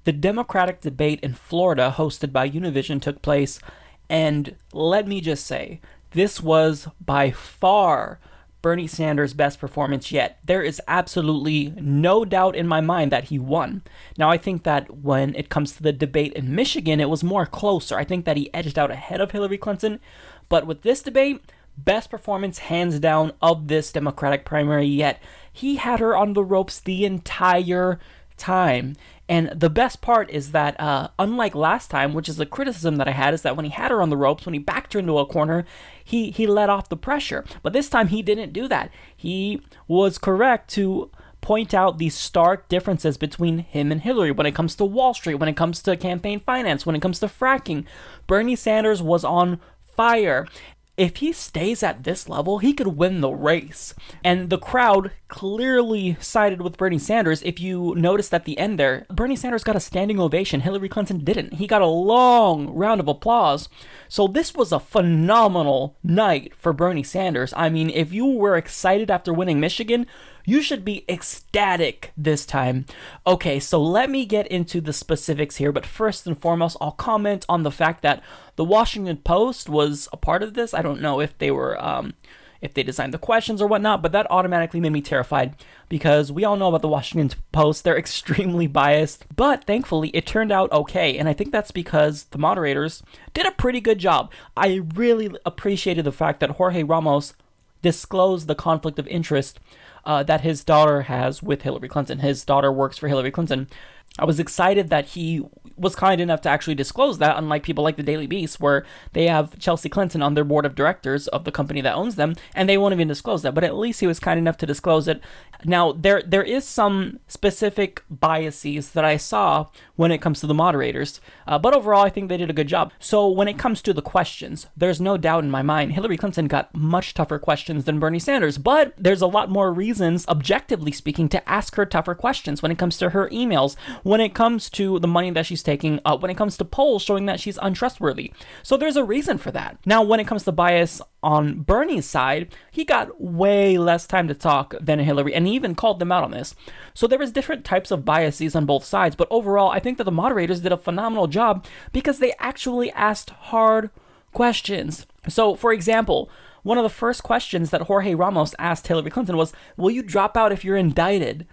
the Democratic debate in Florida hosted by Univision took place, and let me just say, this was by far Bernie Sanders' best performance yet. There is absolutely no doubt in my mind that he won. Now, I think that when it comes to the debate in Michigan, it was more closer. I think that he edged out ahead of Hillary Clinton. But with this debate, best performance hands down of this Democratic primary yet. He had her on the ropes the entire time. And the best part is that, unlike last time, which is a criticism that I had, is that when he had her on the ropes, when he backed her into a corner, he let off the pressure. But this time he didn't do that. He was correct to point out these stark differences between him and Hillary when it comes to Wall Street, when it comes to campaign finance, when it comes to fracking. Bernie Sanders was on fire. If he stays at this level, he could win the race. And the crowd clearly sided with Bernie Sanders. If you noticed at the end there, Bernie Sanders got a standing ovation. Hillary Clinton didn't. He got a long round of applause. So this was a phenomenal night for Bernie Sanders. I mean, if you were excited after winning Michigan, you should be ecstatic this time. Okay, so let me get into the specifics here, but first and foremost, I'll comment on the fact that the Washington Post was a part of this. I don't know if they were, if they designed the questions or whatnot, but that automatically made me terrified because we all know about the Washington Post. They're extremely biased, but thankfully it turned out okay, and I think that's because the moderators did a pretty good job. I really appreciated the fact that Jorge Ramos disclosed the conflict of interest that his daughter has with Hillary Clinton. His daughter works for Hillary Clinton. I was excited that he was kind enough to actually disclose that, unlike people like the Daily Beast, where they have Chelsea Clinton on their board of directors of the company that owns them, and they won't even disclose that, but at least he was kind enough to disclose it. Now, there is some specific biases that I saw when it comes to the moderators, but overall, I think they did a good job. So when it comes to the questions, there's no doubt in my mind, Hillary Clinton got much tougher questions than Bernie Sanders, but there's a lot more reasons, objectively speaking, to ask her tougher questions when it comes to her emails, when it comes to the money that she's taking, when it comes to polls showing that she's untrustworthy. So there's a reason for that. Now, when it comes to bias on Bernie's side, he got way less time to talk than Hillary, and he even called them out on this. So there was different types of biases on both sides, but overall, I think that the moderators did a phenomenal job because they actually asked hard questions. So, for example, one of the first questions that Jorge Ramos asked Hillary Clinton was, will you drop out if you're indicted?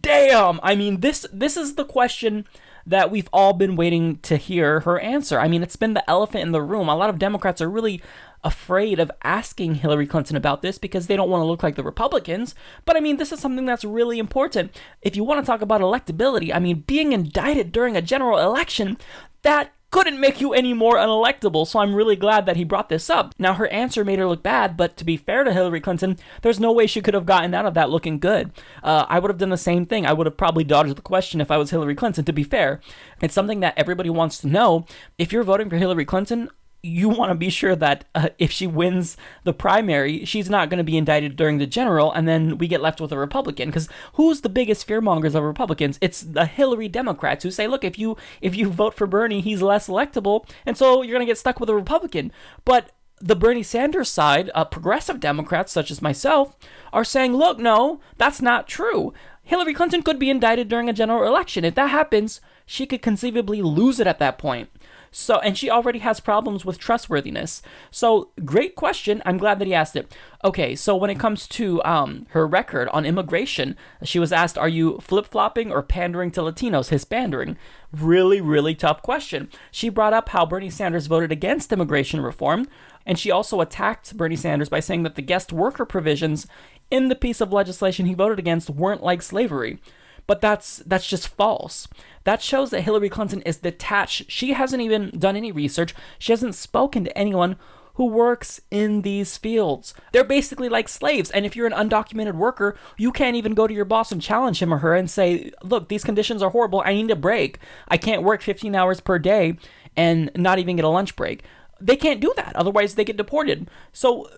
Damn! I mean, this is the question that we've all been waiting to hear her answer. I mean, it's been the elephant in the room. A lot of Democrats are really afraid of asking Hillary Clinton about this because they don't want to look like the Republicans. But I mean, this is something that's really important. If you want to talk about electability, I mean, being indicted during a general election, that couldn't make you any more unelectable, so I'm really glad that he brought this up. Now, her answer made her look bad, but to be fair to Hillary Clinton, there's no way she could have gotten out of that looking good. I would have done the same thing. I would have probably dodged the question if I was Hillary Clinton, to be fair. It's something that everybody wants to know. If you're voting for Hillary Clinton, you want to be sure that if she wins the primary, she's not going to be indicted during the general, and then we get left with a Republican. Because who's the biggest fearmongers of Republicans? It's the Hillary Democrats who say, look, if you vote for Bernie, he's less electable, and so you're going to get stuck with a Republican. But the Bernie Sanders side, progressive Democrats such as myself, are saying, look, no, that's not true. Hillary Clinton could be indicted during a general election. If that happens, she could conceivably lose it at that point. So, and she already has problems with trustworthiness. So, great question. I'm glad that he asked it. Okay, so when it comes to her record on immigration, she was asked, are you flip-flopping or pandering to Latinos, Hispandering? Really, really tough question. She brought up how Bernie Sanders voted against immigration reform, and she also attacked Bernie Sanders by saying that the guest worker provisions in the piece of legislation he voted against weren't like slavery. But that's just false. That shows that Hillary Clinton is detached. She hasn't even done any research. She hasn't spoken to anyone who works in these fields. They're basically like slaves. And if you're an undocumented worker, you can't even go to your boss and challenge him or her and say, look, these conditions are horrible. I need a break. I can't work 15 hours per day and not even get a lunch break. They can't do that. Otherwise, they get deported. So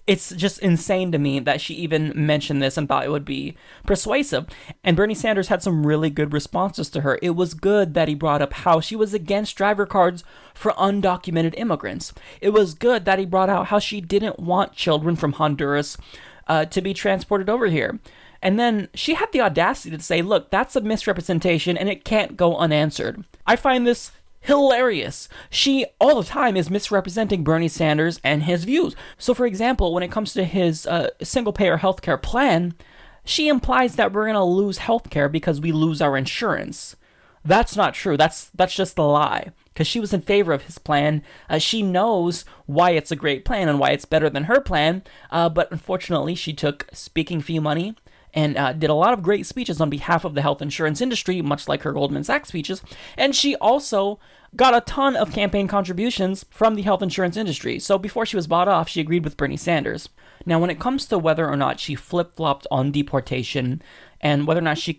it's just insane to me that she even mentioned this and thought it would be persuasive. And Bernie Sanders had some really good responses to her. It was good that he brought up how she was against driver cards for undocumented immigrants. It was good that he brought out how she didn't want children from Honduras to be transported over here. And then she had the audacity to say, look, that's a misrepresentation and it can't go unanswered. I find this hilarious. She all the time is misrepresenting Bernie Sanders and his views. So for example, when it comes to his single-payer healthcare plan, she implies that we're going to lose healthcare because we lose our insurance. That's not true. That's just a lie. Because she was in favor of his plan. She knows why it's a great plan and why it's better than her plan. But unfortunately, she took speaking fee money and did a lot of great speeches on behalf of the health insurance industry, much like her Goldman Sachs speeches. And she also got a ton of campaign contributions from the health insurance industry. So before she was bought off, she agreed with Bernie Sanders. Now, when it comes to whether or not she flip-flopped on deportation and whether or not she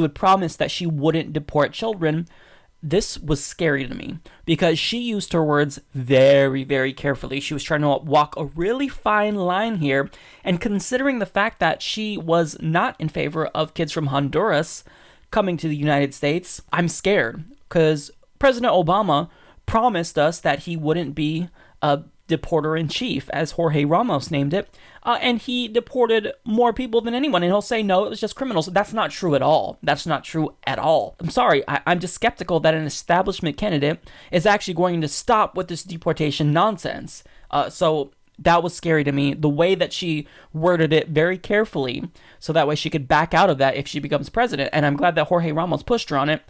would promise that she wouldn't deport children, this was scary to me because she used her words very, very carefully. She was trying to walk a really fine line here. And considering the fact that she was not in favor of kids from Honduras coming to the United States, I'm scared because President Obama promised us that he wouldn't be a deporter-in-chief, as Jorge Ramos named it, and he deported more people than anyone, and he'll say, no, it was just criminals. That's not true at all. That's not true at all. I'm sorry, I'm just skeptical that an establishment candidate is actually going to stop with this deportation nonsense. So that was scary to me, the way that she worded it very carefully, so that way she could back out of that if she becomes president, and I'm glad that Jorge Ramos pushed her on it.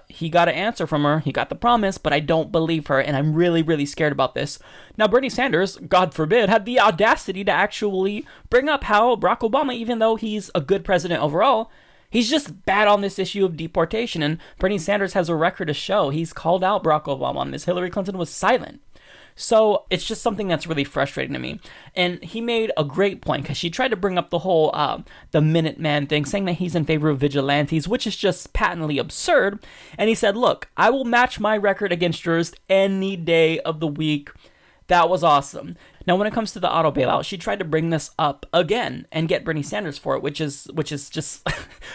He got an answer from her, he got the promise, but I don't believe her, and I'm really, really scared about this. Now, Bernie Sanders, God forbid, had the audacity to actually bring up how Barack Obama, even though he's a good president overall, he's just bad on this issue of deportation, and Bernie Sanders has a record to show. He's called out Barack Obama on this. Hillary Clinton was silent. So it's just something that's really frustrating to me. And he made a great point because she tried to bring up the whole the Minuteman thing, saying that he's in favor of vigilantes, which is just patently absurd. And he said, look, I will match my record against yours any day of the week. That was awesome. Now, when it comes to the auto bailout, she tried to bring this up again and get Bernie Sanders for it, which is just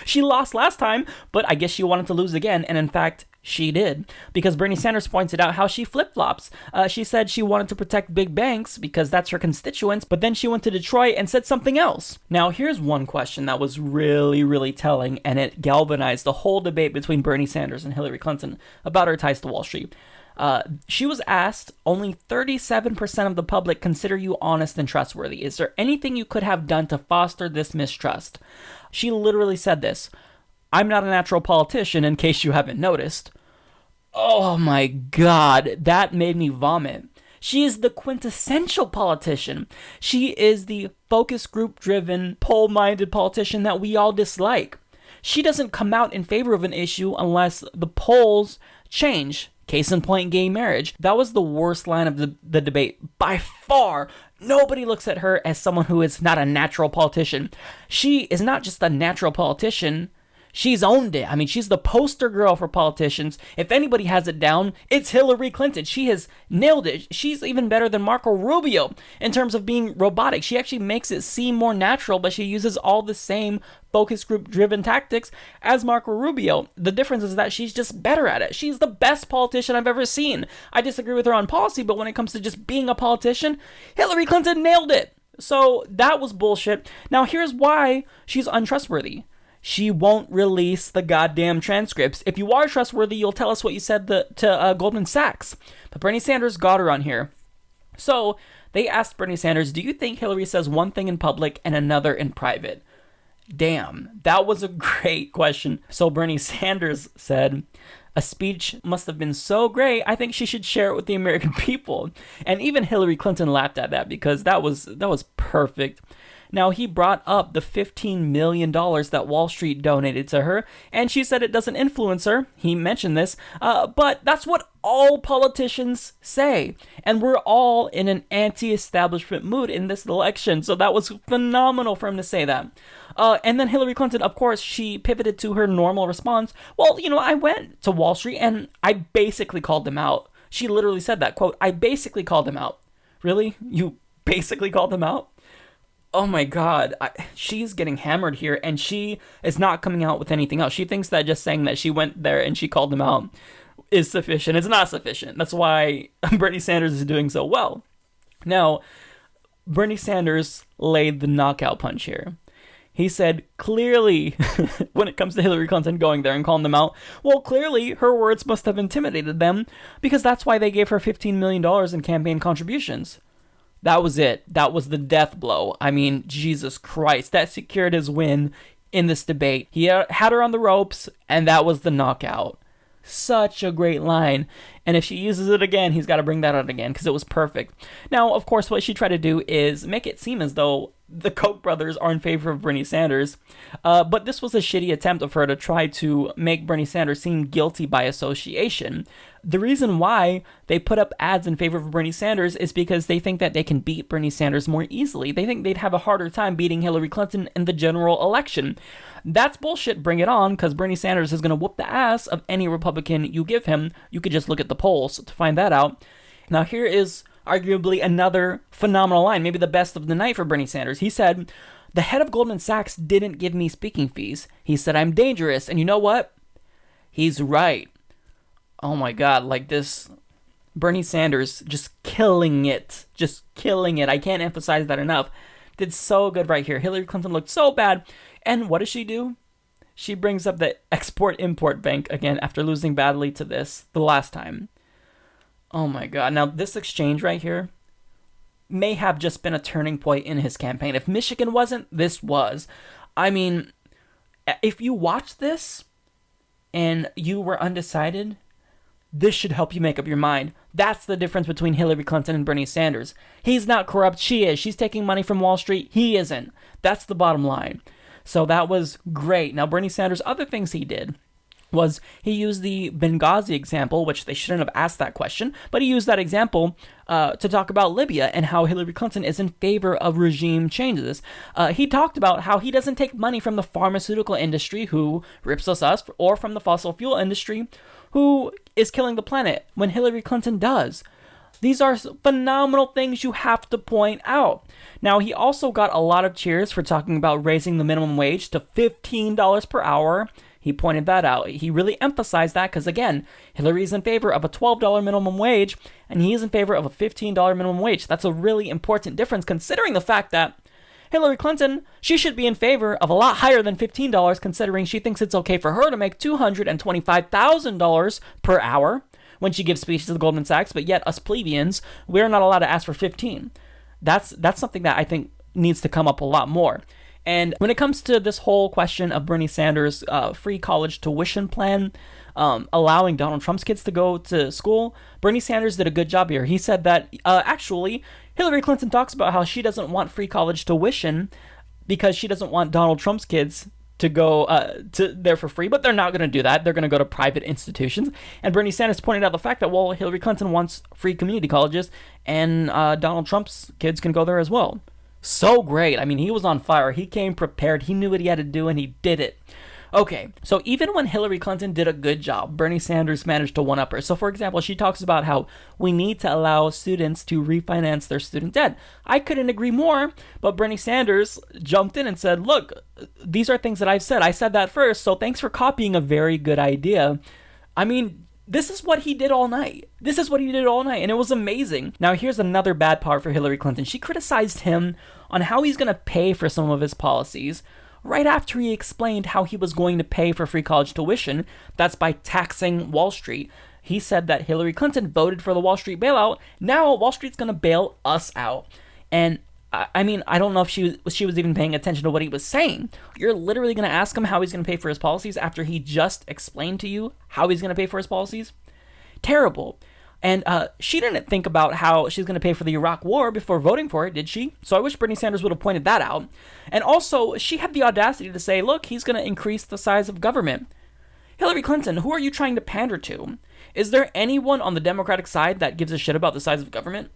she lost last time, but I guess she wanted to lose again. And in fact, she did, because Bernie Sanders pointed out how she flip-flops. She said she wanted to protect big banks because that's her constituents, but then she went to Detroit and said something else. Now, here's one question that was really, really telling, and it galvanized the whole debate between Bernie Sanders and Hillary Clinton about her ties to Wall Street. She was asked, only 37% of the public consider you honest and trustworthy. Is there anything you could have done to foster this mistrust? She literally said this: I'm not a natural politician, in case you haven't noticed. Oh my God, that made me vomit. She is the quintessential politician. She is the focus group-driven, poll-minded politician that we all dislike. She doesn't come out in favor of an issue unless the polls change. Case in point, gay marriage. That was the worst line of the debate by far. Nobody looks at her as someone who is not a natural politician. She is not just a natural politician. She's owned it. I mean, she's the poster girl for politicians. If anybody has it down, it's Hillary Clinton. She has nailed it. She's even better than Marco Rubio in terms of being robotic. She actually makes it seem more natural, but she uses all the same focus group driven tactics as Marco Rubio. The difference is that she's just better at it. She's the best politician I've ever seen. I disagree with her on policy, but when it comes to just being a politician, Hillary Clinton nailed it. So that was bullshit. Now here's why she's untrustworthy. She won't release the goddamn transcripts. If you are trustworthy, you'll tell us what you said to Goldman Sachs. But Bernie Sanders got her on here. So they asked Bernie Sanders, do you think Hillary says one thing in public and another in private? Damn, that was a great question. So Bernie Sanders said, a speech must have been so great, I think she should share it with the American people. And even Hillary Clinton laughed at that because that was perfect. Now, he brought up the $15 million that Wall Street donated to her, and she said it doesn't influence her. He mentioned this, but that's what all politicians say. And we're all in an anti-establishment mood in this election, so that was phenomenal for him to say that. And then Hillary Clinton, of course, she pivoted to her normal response. Well, I went to Wall Street, and I basically called them out. She literally said that, quote, I basically called them out. Really? You basically called them out? Oh my God, she's getting hammered here, and she is not coming out with anything else. She thinks that just saying that she went there and she called them out is sufficient. It's not sufficient. That's why Bernie Sanders is doing so well. Now, Bernie Sanders laid the knockout punch here. He said, clearly, when it comes to Hillary Clinton going there and calling them out, well, clearly her words must have intimidated them because that's why they gave her $15 million in campaign contributions. That was it. That was the death blow. I mean, Jesus Christ, that secured his win in this debate. He had her on the ropes, and that was the knockout. Such a great line. And if she uses it again, he's got to bring that out again because it was perfect. Now, of course, what she tried to do is make it seem as though the Koch brothers are in favor of Bernie Sanders. But this was a shitty attempt of her to try to make Bernie Sanders seem guilty by association. The reason why they put up ads in favor of Bernie Sanders is because they think that they can beat Bernie Sanders more easily. They think they'd have a harder time beating Hillary Clinton in the general election. That's bullshit, bring it on, because Bernie Sanders is going to whoop the ass of any Republican you give him. You could just look at the polls to find that out. Now here is arguably another phenomenal line, maybe the best of the night for Bernie Sanders. He said, "The head of Goldman Sachs didn't give me speaking fees. He said I'm dangerous, and you know what? He's right." Oh my God, like this, Bernie Sanders just killing it. I can't emphasize that enough. Did so good right here. Hillary Clinton looked so bad. And what does she do? She brings up the Export-Import Bank again after losing badly to this the last time. Oh my God. Now, this exchange right here may have just been a turning point in his campaign. If Michigan wasn't, this was. I mean, if you watch this and you were undecided, this should help you make up your mind. That's the difference between Hillary Clinton and Bernie Sanders. He's not corrupt. She is. She's taking money from Wall Street. He isn't. That's the bottom line. So that was great. Now, Bernie Sanders, other things he did was he used the Benghazi example, which they shouldn't have asked that question, but he used that example to talk about Libya and how Hillary Clinton is in favor of regime changes. He talked about how he doesn't take money from the pharmaceutical industry, who rips us, or from the fossil fuel industry, who is killing the planet, when Hillary Clinton does. These are phenomenal things you have to point out. Now, he also got a lot of cheers for talking about raising the minimum wage to $15 per hour. He pointed that out. He really emphasized that because, again, Hillary's in favor of a $12 minimum wage, and he's in favor of a $15 minimum wage. That's a really important difference, considering the fact that Hillary Clinton, she should be in favor of a lot higher than $15, considering she thinks it's okay for her to make $225,000 per hour when she gives speeches to Goldman Sachs, but yet us plebeians, we're not allowed to ask for 15. That's something that I think needs to come up a lot more. And when it comes to this whole question of Bernie Sanders' free college tuition plan, allowing Donald Trump's kids to go to school, Bernie Sanders did a good job here. He said that actually Hillary Clinton talks about how she doesn't want free college tuition because she doesn't want Donald Trump's kids to go to there for free, but they're not going to do that. They're going to go to private institutions. And Bernie Sanders pointed out the fact that, well, Hillary Clinton wants free community colleges, and Donald Trump's kids can go there as well. So great. I mean, he was on fire. He came prepared. He knew what he had to do, and he did it. Okay, so even when Hillary Clinton did a good job, Bernie Sanders managed to one-up her. So, for example, she talks about how we need to allow students to refinance their student debt. I couldn't agree more, but Bernie Sanders jumped in and said, look, these are things that I've said. I said that first, so thanks for copying a very good idea. I mean, this is what he did all night. And it was amazing. Now, here's another bad part for Hillary Clinton. She criticized him on how he's going to pay for some of his policies. Right after he explained how he was going to pay for free college tuition, that's by taxing Wall Street. He said that Hillary Clinton voted for the Wall Street bailout. Now Wall Street's going to bail us out. And I mean, I don't know if she was even paying attention to what he was saying. You're literally going to ask him how he's going to pay for his policies after he just explained to you how he's going to pay for his policies? Terrible. And she didn't think about how she's going to pay for the Iraq war before voting for it, did she? So I wish Bernie Sanders would have pointed that out. And also, she had the audacity to say, look, he's going to increase the size of government. Hillary Clinton, who are you trying to pander to? Is there anyone on the Democratic side that gives a shit about the size of government?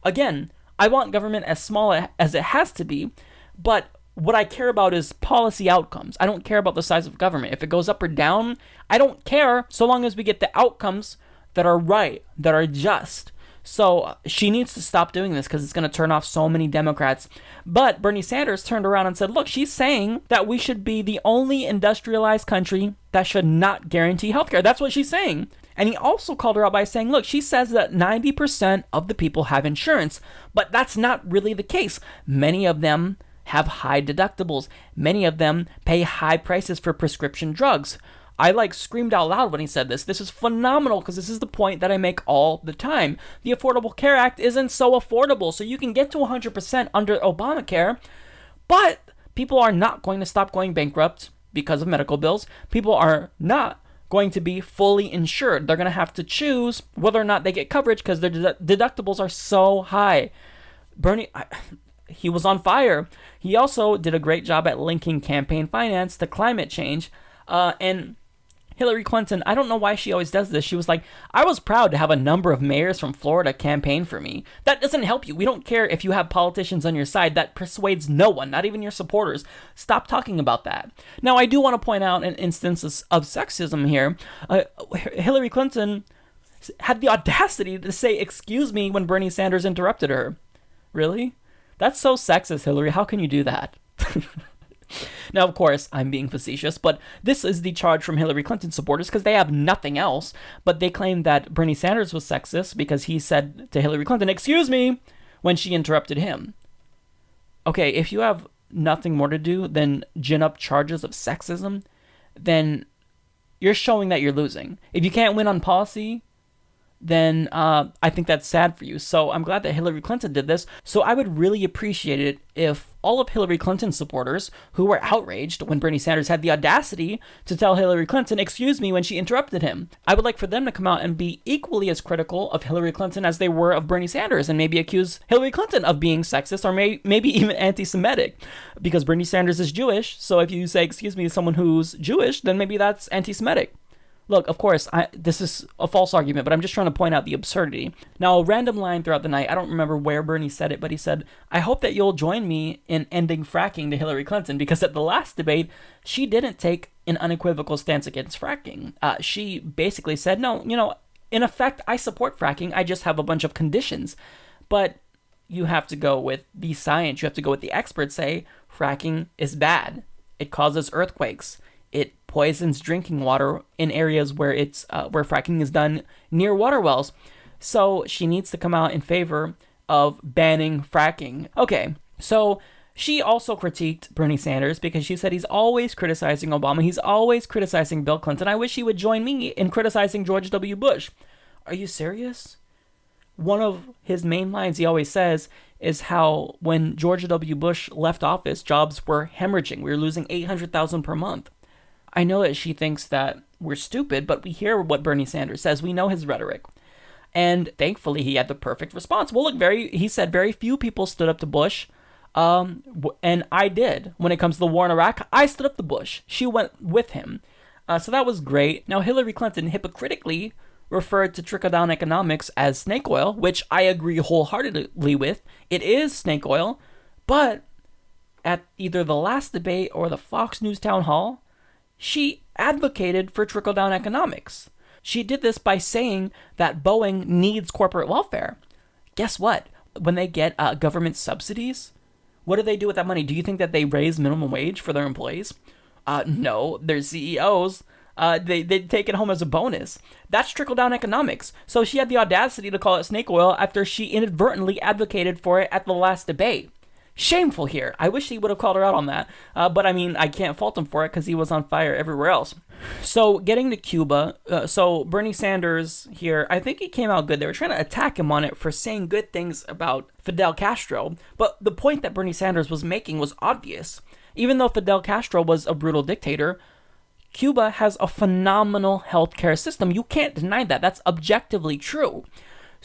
Again, I want government as small as it has to be, but what I care about is policy outcomes. I don't care about the size of government. If it goes up or down, I don't care so long as we get the outcomes that are right, that are just. So she needs to stop doing this because it's going to turn off so many Democrats. But Bernie Sanders turned around and said, look, she's saying that we should be the only industrialized country that should not guarantee healthcare. That's what she's saying. And he also called her out by saying, look, she says that 90% of the people have insurance, but that's not really the case. Many of them have high deductibles. Many of them pay high prices for prescription drugs. I screamed out loud when he said this. This is phenomenal because this is the point that I make all the time. The Affordable Care Act isn't so affordable, so you can get to 100% under Obamacare, but people are not going to stop going bankrupt because of medical bills. People are not going to be fully insured. They're going to have to choose whether or not they get coverage because their deductibles are so high. Bernie, he was on fire. He also did a great job at linking campaign finance to climate change. And Hillary Clinton, I don't know why she always does this. She was like, I was proud to have a number of mayors from Florida campaign for me. That doesn't help you. We don't care if you have politicians on your side. That persuades no one, not even your supporters. Stop talking about that. Now, I do want to point out an instance of sexism here. Hillary Clinton had the audacity to say, excuse me, when Bernie Sanders interrupted her. Really? That's so sexist, Hillary. How can you do that? Now, of course, I'm being facetious, but this is the charge from Hillary Clinton supporters because they have nothing else. But they claim that Bernie Sanders was sexist because he said to Hillary Clinton, excuse me, when she interrupted him. Okay, if you have nothing more to do than gin up charges of sexism, then you're showing that you're losing. If you can't win on policy, then I think that's sad for you. So I'm glad that Hillary Clinton did this. So I would really appreciate it if all of Hillary Clinton's supporters who were outraged when Bernie Sanders had the audacity to tell Hillary Clinton, excuse me, when she interrupted him, I would like for them to come out and be equally as critical of Hillary Clinton as they were of Bernie Sanders and maybe accuse Hillary Clinton of being sexist or maybe even anti-Semitic because Bernie Sanders is Jewish. So if you say, excuse me, to someone who's Jewish, then maybe that's anti-Semitic. Look, of course, this is a false argument, but I'm just trying to point out the absurdity. Now, a random line throughout the night, I don't remember where Bernie said it, but he said, I hope that you'll join me in ending fracking to Hillary Clinton, because at the last debate, she didn't take an unequivocal stance against fracking. She basically said, no, in effect, I support fracking, I just have a bunch of conditions. But you have to go with the science, you have to go with the experts say, fracking is bad. It causes earthquakes. It poisons drinking water in areas where where fracking is done near water wells. So she needs to come out in favor of banning fracking. Okay, so she also critiqued Bernie Sanders because she said he's always criticizing Obama. He's always criticizing Bill Clinton. I wish he would join me in criticizing George W. Bush. Are you serious? One of his main lines he always says is how when George W. Bush left office, jobs were hemorrhaging. We were losing 800,000 per month. I know that she thinks that we're stupid, but we hear what Bernie Sanders says. We know his rhetoric. And thankfully, he had the perfect response. Well, look, he said very few people stood up to Bush, and I did. When it comes to the war in Iraq, I stood up to Bush. She went with him. So that was great. Now, Hillary Clinton hypocritically referred to trickle-down economics as snake oil, which I agree wholeheartedly with. It is snake oil, but at either the last debate or the Fox News town hall, she advocated for trickle-down economics. She did this by saying that Boeing needs corporate welfare. Guess what? When they get government subsidies, what do they do with that money? Do you think that they raise minimum wage for their employees? No, their CEOs, they take it home as a bonus. That's trickle-down economics. So she had the audacity to call it snake oil after she inadvertently advocated for it at the last debate. Shameful here. I wish he would have called her out on that. But I mean, I can't fault him for it because he was on fire everywhere else. So getting to Cuba, so Bernie Sanders here, I think he came out good. They were trying to attack him on it for saying good things about Fidel Castro. But the point that Bernie Sanders was making was obvious. Even though Fidel Castro was a brutal dictator, Cuba has a phenomenal healthcare system. You can't deny that. That's objectively true.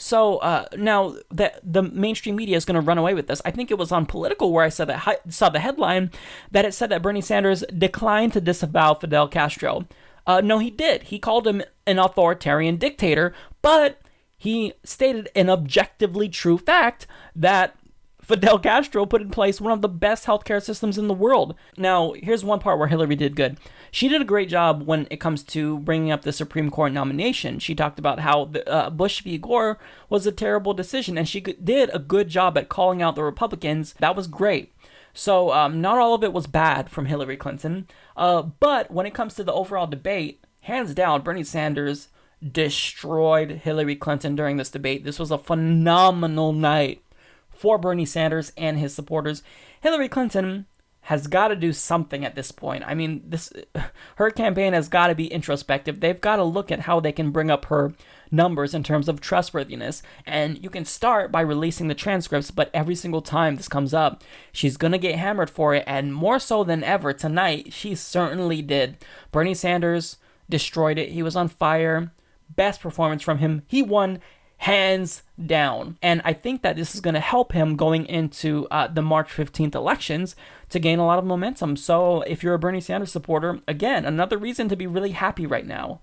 So now the mainstream media is going to run away with this. I think it was on Political where I saw the headline that it said that Bernie Sanders declined to disavow Fidel Castro. No, he did. He called him an authoritarian dictator, but he stated an objectively true fact that Fidel Castro put in place one of the best healthcare systems in the world. Now, here's one part where Hillary did good. She did a great job when it comes to bringing up the Supreme Court nomination. She talked about how Bush v. Gore was a terrible decision, and she did a good job at calling out the Republicans. That was great. So not all of it was bad from Hillary Clinton. But when it comes to the overall debate, hands down, Bernie Sanders destroyed Hillary Clinton during this debate. This was a phenomenal night for Bernie Sanders and his supporters. Hillary Clinton has got to do something at this point. I mean, her campaign has got to be introspective. They've got to look at how they can bring up her numbers in terms of trustworthiness. And you can start by releasing the transcripts, but every single time this comes up, she's going to get hammered for it. And more so than ever tonight, she certainly did. Bernie Sanders destroyed it. He was on fire. Best performance from him. He won hands down. And I think that this is going to help him going into the March 15th elections to gain a lot of momentum. So if you're a Bernie Sanders supporter, again, another reason to be really happy right now.